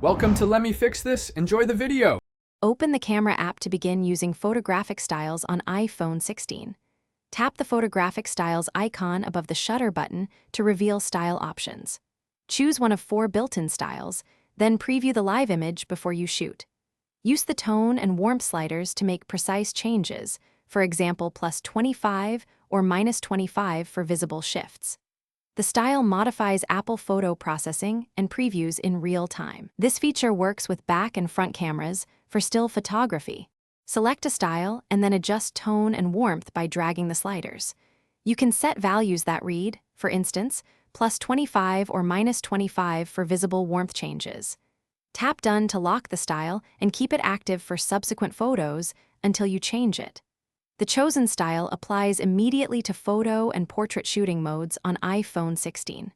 Welcome to Let Me Fix This. Enjoy the video. Open the camera app to begin using photographic styles on iPhone 16. Tap the photographic styles icon above the shutter button to reveal style options. Choose one of 4 built-in styles, then preview the live image before you shoot. Use the tone and warmth sliders to make precise changes, for example +25 or -25 for visible shifts. The style modifies Apple photo processing and previews in real time. This feature works with back and front cameras for still photography. Select a style and then adjust tone and warmth by dragging the sliders. You can set values that read, for instance, +25 or -25 for visible warmth changes. Tap Done to lock the style and keep it active for subsequent photos until you change it. The chosen style applies immediately to photo and portrait shooting modes on iPhone 16.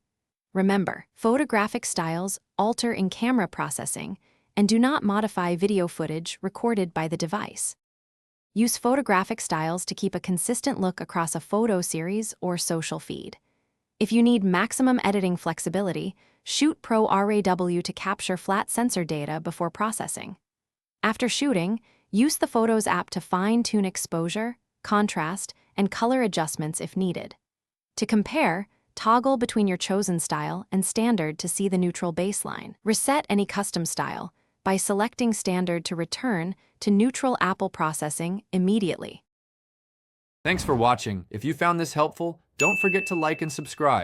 Remember, photographic styles alter in camera processing and do not modify video footage recorded by the device. Use photographic styles to keep a consistent look across a photo series or social feed. If you need maximum editing flexibility, Shoot Pro RAW to capture flat sensor data before processing. After shooting, use the Photos app to fine-tune exposure, contrast, and color adjustments if needed. To compare, toggle between your chosen style and standard to see the neutral baseline. Reset any custom style by selecting standard to return to neutral Apple processing immediately. Thanks for watching. If you found this helpful, don't forget to like and subscribe.